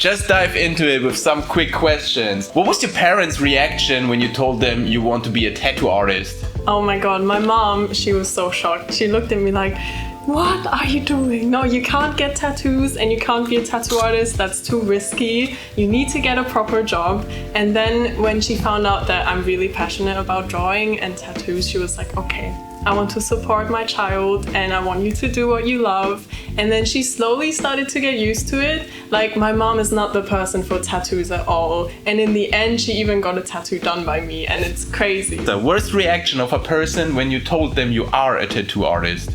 just dive into it with some quick questions. What was your parents' reaction when you told them you want to be a tattoo artist? Oh my god, my mom, she was so shocked. She looked at me like, what are you doing? No, you can't get tattoos and you can't be a tattoo artist. That's too risky. You need to get a proper job. And then when she found out that I'm really passionate about drawing and tattoos, she was like, okay, I want to support my child and I want you to do what you love. And then she slowly started to get used to it. Like, my mom is not the person for tattoos at all. And in the end, she even got a tattoo done by me, and it's crazy. The worst reaction of a person when you told them you are a tattoo artist?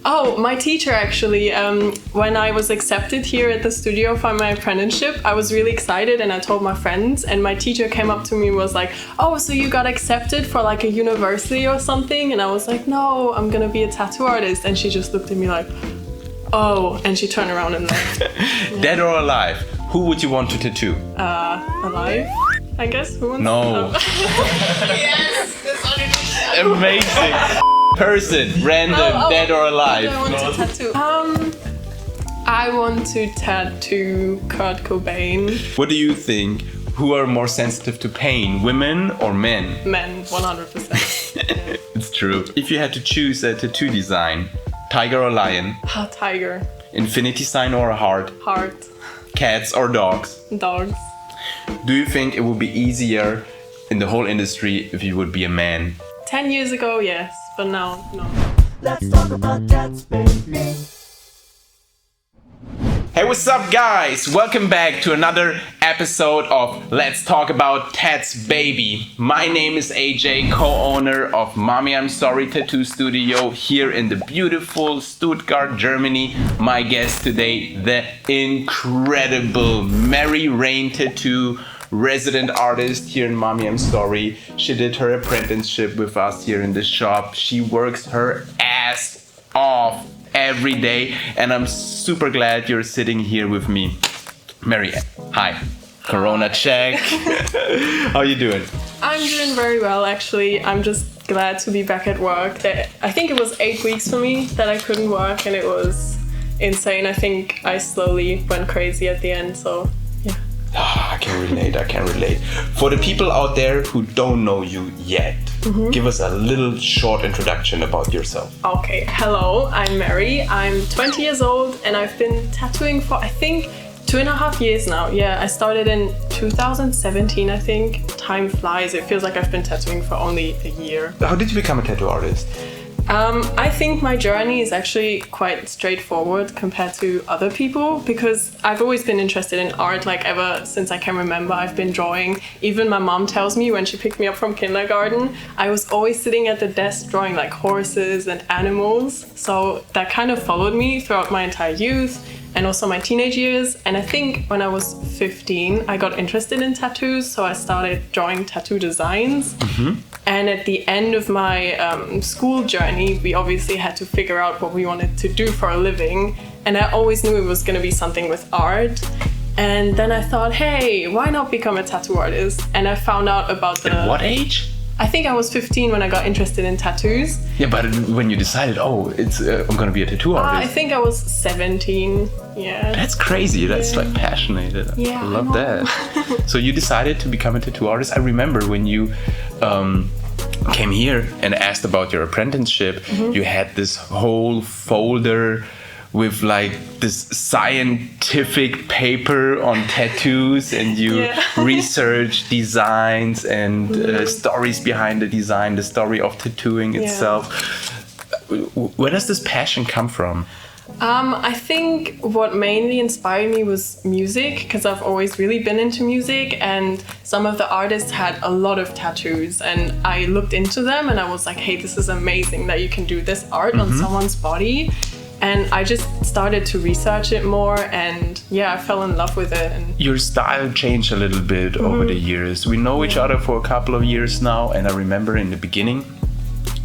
Oh, my teacher actually, when I was accepted here at the studio for my apprenticeship, I was really excited and I told my friends, and my teacher came up to me and was like, oh, so you got accepted for like a university or something? And I was like, no, I'm gonna be a tattoo artist. And she just looked at me like, oh, and she turned around and left. Yeah. Dead or alive, who would you want to tattoo? Alive, I guess. Who wants No. to? Yes, that's what it is. Amazing. Person, random, dead or alive. I want to tattoo. I want to tattoo Kurt Cobain. What do you think? Who are more sensitive to pain, women or men? Men, 100%. It's true. If you had to choose a tattoo design, tiger or lion? Tiger. Infinity sign or a heart? Heart. Cats or dogs? Dogs. Do you think it would be easier in the whole industry if you would be a man? 10 years ago, yes, but now, no. Let's talk about tats, baby. Hey, what's up, guys? Welcome back to another episode of Let's Talk About Tats, baby. My name is AJ, co-owner of Mommy I'm Sorry Tattoo Studio here in the beautiful Stuttgart, Germany. My guest today, the incredible Mary Rain Tattoo, resident artist here in Mommy I'm Sorry. She did her apprenticeship with us here in the shop. She works her ass off every day, and I'm super glad you're sitting here with me. Mary, hi. Corona check. How you doing? I'm doing very well, actually. I'm just glad to be back at work. I think it was 8 weeks for me that I couldn't work, and it was insane. I think I slowly went crazy at the end, so yeah. I can relate. For the people out there who don't know you yet, give us a little short introduction about yourself. Okay, hello, I'm Mary. I'm 20 years old and I've been tattooing for, I think, 2.5 years now. Yeah, I started in 2017, I think. Time flies. It feels like I've been tattooing for only a year. How did you become a tattoo artist? I think my journey is actually quite straightforward compared to other people, because I've always been interested in art, like ever since I can remember. I've been drawing. Even my mom tells me when she picked me up from kindergarten, I was always sitting at the desk drawing like horses and animals. So that kind of followed me throughout my entire youth and also my teenage years. And I think when I was 15, I got interested in tattoos, so I started drawing tattoo designs. And at the end of my school journey, we obviously had to figure out what we wanted to do for a living. And I always knew it was going to be something with art. And then I thought, hey, why not become a tattoo artist? And I found out about the... At what age? I think I was 15 when I got interested in tattoos. Yeah, but when you decided, it's I'm going to be a tattoo artist. I think I was 17, yeah. That's crazy. That's like passionate. Yeah, I love that. So you decided to become a tattoo artist. I remember when you came here and asked about your apprenticeship, you had this whole folder with like this scientific paper on tattoos, and you research designs and stories behind the design, the story of tattooing itself. Where does this passion come from? I think what mainly inspired me was music, because I've always really been into music, and some of the artists had a lot of tattoos, and I looked into them and I was like, hey, this is amazing that you can do this art on someone's body. And I just started to research it more, and I fell in love with it. And your style changed a little bit over the years. We know each other for a couple of years now, and I remember in the beginning,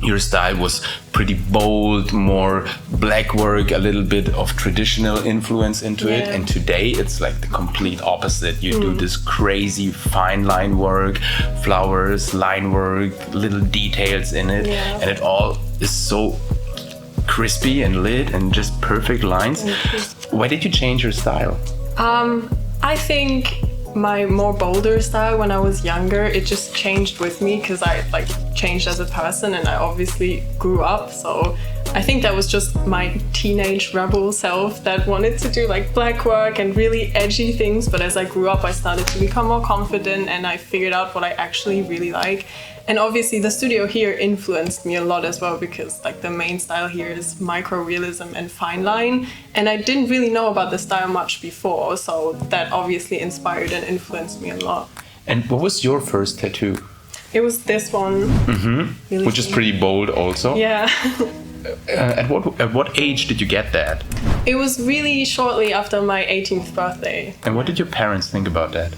your style was pretty bold, more black work, a little bit of traditional influence into it. And today it's like the complete opposite. You do this crazy fine line work, flowers, line work, little details in it, and it all is so crispy and lit and just perfect lines. Why did you change your style? I think my more bolder style when I was younger, it just changed with me because I like changed as a person and I obviously grew up. So I think that was just my teenage rebel self that wanted to do like black work and really edgy things. But as I grew up, I started to become more confident and I figured out what I actually really like. And obviously the studio here influenced me a lot as well because like the main style here is micro-realism and fine line. And I didn't really know about the style much before, so that obviously inspired and influenced me a lot. And what was your first tattoo? It was this one. Really Which is pretty bold also. Yeah. At what age did you get that? It was really shortly after my 18th birthday. And what did your parents think about that?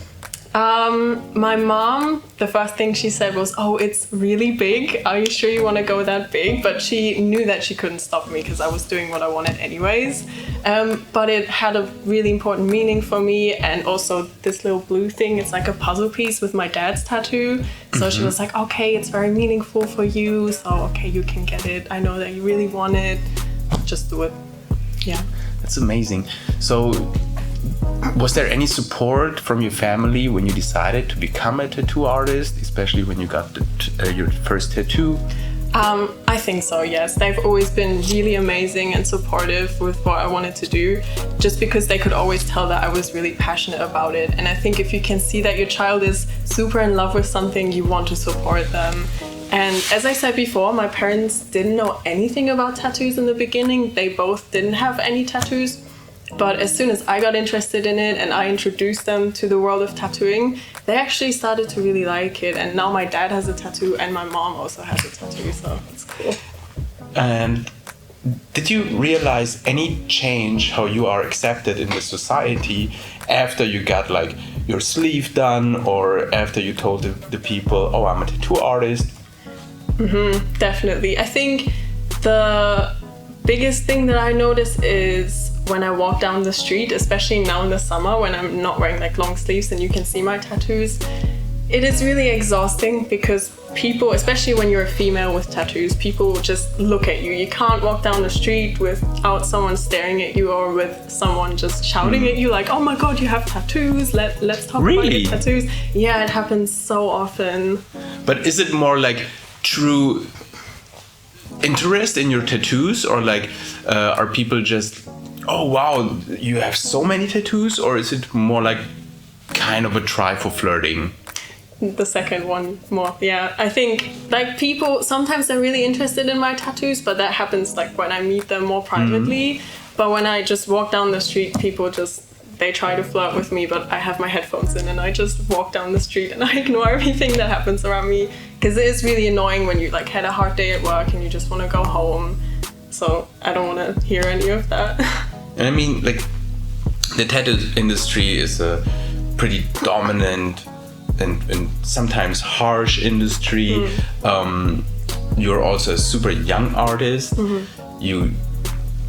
My mom, the first thing she said was, "Oh, it's really big. Are you sure you want to go that big?" But she knew that she couldn't stop me because I was doing what I wanted anyways. But it had a really important meaning for me. And also this little blue thing, it's like a puzzle piece with my dad's tattoo. So she was like, "Okay, it's very meaningful for you. So, okay, you can get it. I know that you really want it. Just do it." Yeah. That's amazing. So, was there any support from your family when you decided to become a tattoo artist, especially when you got your first tattoo? I think so, yes. They've always been really amazing and supportive with what I wanted to do, just because they could always tell that I was really passionate about it. And I think if you can see that your child is super in love with something, you want to support them. And as I said before, my parents didn't know anything about tattoos in the beginning. They both didn't have any tattoos. But as soon as I got interested in it and I introduced them to the world of tattooing, they actually started to really like it. And now my dad has a tattoo and my mom also has a tattoo, so it's cool. And did you realize any change how you are accepted in the society after you got like your sleeve done or after you told the people, "Oh, I'm a tattoo artist"? Definitely. I think the biggest thing that I notice is when I walk down the street, especially now in the summer when I'm not wearing like long sleeves and you can see my tattoos, it is really exhausting because people, especially when you're a female with tattoos, people just look at you. You can't walk down the street without someone staring at you or with someone just shouting at you like, "Oh my god, you have tattoos, let's talk about your tattoos." Yeah, it happens so often. But is it more like true interest in your tattoos, or like are people just, "Oh wow, you have so many tattoos," or is it more like kind of a try for flirting? The second one more, yeah. I think like people, sometimes they're really interested in my tattoos, but that happens like when I meet them more privately. But when I just walk down the street, people just, they try to flirt with me, but I have my headphones in and I just walk down the street and I ignore everything that happens around me. Because it is really annoying when you like had a hard day at work and you just want to go home. So I don't want to hear any of that. And I mean, like, the tattoo industry is a pretty dominant and sometimes harsh industry. You're also a super young artist. You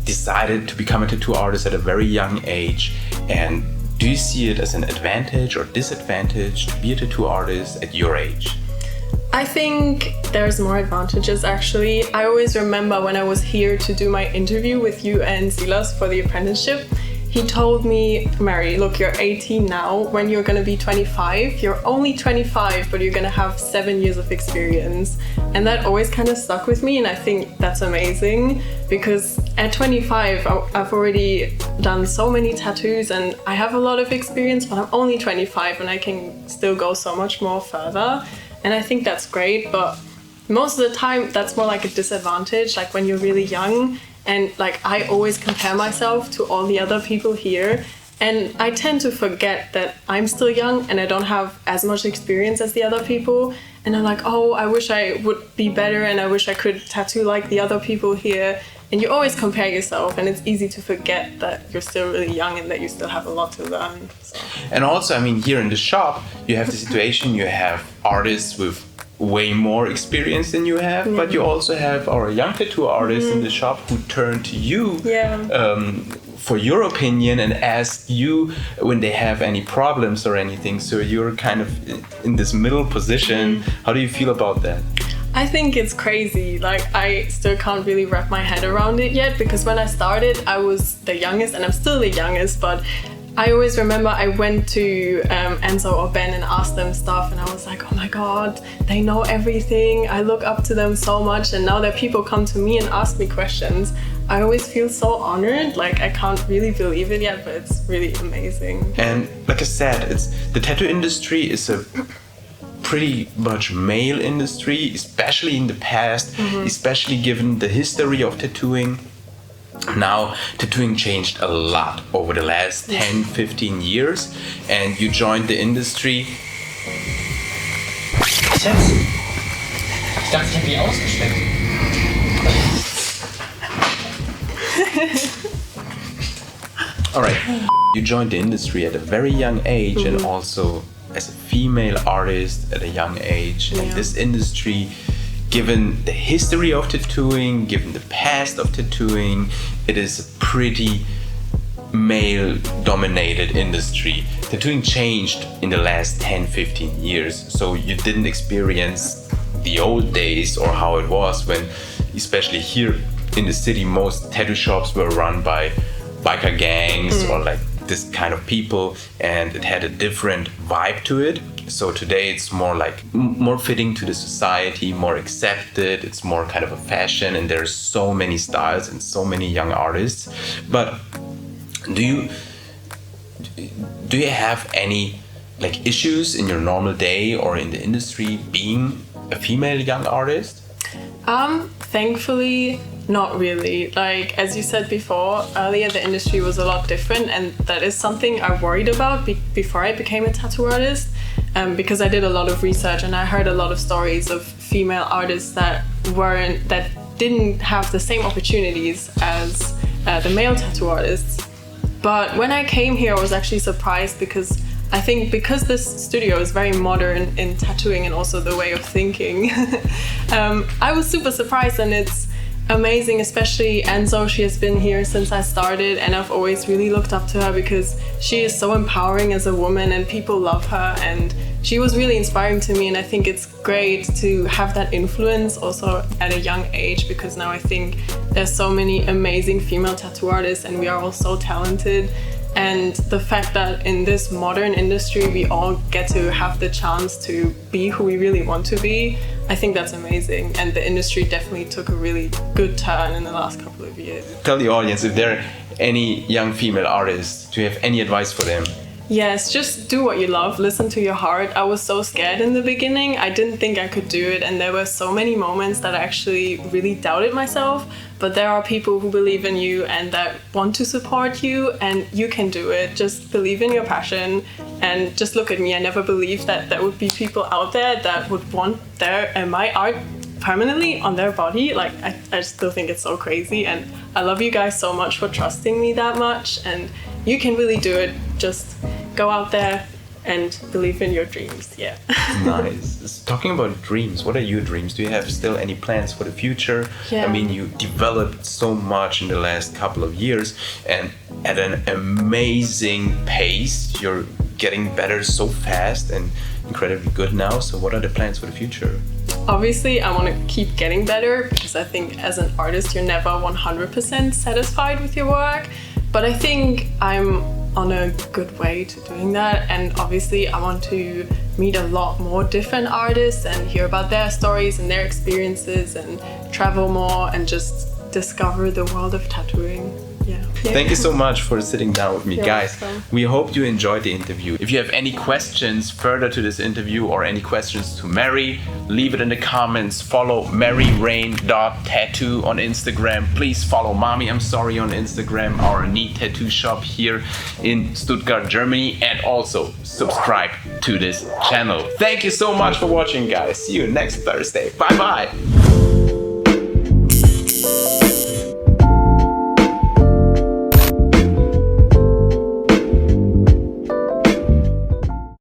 decided to become a tattoo artist at a very young age. And do you see it as an advantage or disadvantage to be a tattoo artist at your age? I think there's more advantages actually. I always remember when I was here to do my interview with you and Silas for the apprenticeship, he told me, "Mary, look, you're 18 now. When you're gonna be 25, you're only 25, but you're gonna have 7 years of experience." And that always kind of stuck with me, and I think that's amazing because at 25, I've already done so many tattoos and I have a lot of experience, but I'm only 25 and I can still go so much more further. And I think that's great, but most of the time that's more like a disadvantage, like when you're really young. And like I always compare myself to all the other people here, and I tend to forget that I'm still young and I don't have as much experience as the other people. And I'm like, "Oh, I wish I would be better and I wish I could tattoo like the other people here." And you always compare yourself, and it's easy to forget that you're still really young and that you still have a lot to learn. So. And also, I mean, here in the shop, you have the situation, you have artists with way more experience than you have, but you also have our young tattoo artists in the shop who turn to you for your opinion and ask you when they have any problems or anything. So you're kind of in this middle position. How do you feel about that? I think it's crazy. Like, I still can't really wrap my head around it yet, because when I started, I was the youngest and I'm still the youngest, but I always remember I went to Enzo or Ben and asked them stuff, and I was like, oh my god, they know everything. I look up to them so much, and now that people come to me and ask me questions, I always feel so honored. Like, I can't really believe it yet, but it's really amazing. And like I said, the tattoo industry is a pretty much male industry, especially in the past, especially given the history of tattooing. Now, tattooing changed a lot over the last 10, 15 years, and you joined the industry. Schatz, ich dachte, ich hätte die ausgeschleppt. All right, you joined the industry at a very young age, and also as a female artist at a young age. And this industry, given the history of tattooing, given the past of tattooing, it is a pretty male-dominated industry. Tattooing changed in the last 10, 15 years, so you didn't experience the old days or how it was when, especially here in the city, most tattoo shops were run by biker gangs or like this kind of people, and it had a different vibe to it. So today it's more like more fitting to the society, more accepted. It's more kind of a fashion, and there's so many styles and so many young artists. But do you have any like issues in your normal day or in the industry being a female young artist? Thankfully, not really. Like, as you said before, earlier the industry was a lot different, and that is something I worried about before I became a tattoo artist, because I did a lot of research and I heard a lot of stories of female artists that didn't have the same opportunities as the male tattoo artists. But when I came here, I was actually surprised, because I think because this studio is very modern in tattooing and also the way of thinking, I was super surprised, and it's amazing, especially Enzo. She has been here since I started, and I've always really looked up to her because she is so empowering as a woman and people love her, and she was really inspiring to me. And I think it's great to have that influence also at a young age, because now I think there's so many amazing female tattoo artists and we are all so talented. And the fact that in this modern industry we all get to have the chance to be who we really want to be, I think that's amazing. And the industry definitely took a really good turn in the last couple of years. Tell the audience if there are any young female artists, do you have any advice for them? Yes, just do what you love, listen to your heart. I was so scared in the beginning. I didn't think I could do it, and there were so many moments that I actually really doubted myself. But there are people who believe in you and that want to support you, and you can do it. Just believe in your passion, and just look at me. I never believed that there would be people out there that would want my art permanently on their body. Like, I still think it's so crazy, and I love you guys so much for trusting me that much, and you can really do it. Just go out there and believe in your dreams. Yeah. Nice. Talking about dreams, what are your dreams? Do you have still any plans for the future? Yeah. I mean, you developed so much in the last couple of years, and at an amazing pace. You're getting better so fast and incredibly good now. So what are the plans for the future? Obviously, I want to keep getting better, because I think as an artist, you're never 100% satisfied with your work. But I think I'm on a good way to doing that, and obviously I want to meet a lot more different artists and hear about their stories and their experiences and travel more and just discover the world of tattooing. Yeah. Thank you so much for sitting down with me, You're guys. welcome. We hope you enjoyed the interview. If you have any questions further to this interview or any questions to Mary, leave it in the comments. Follow maryrain.tattoo on Instagram. Please follow Mommy I'm Sorry on Instagram, our neat tattoo shop here in Stuttgart, Germany, and also subscribe to this channel. Thank you so much for watching, guys. See you next Thursday. Bye bye.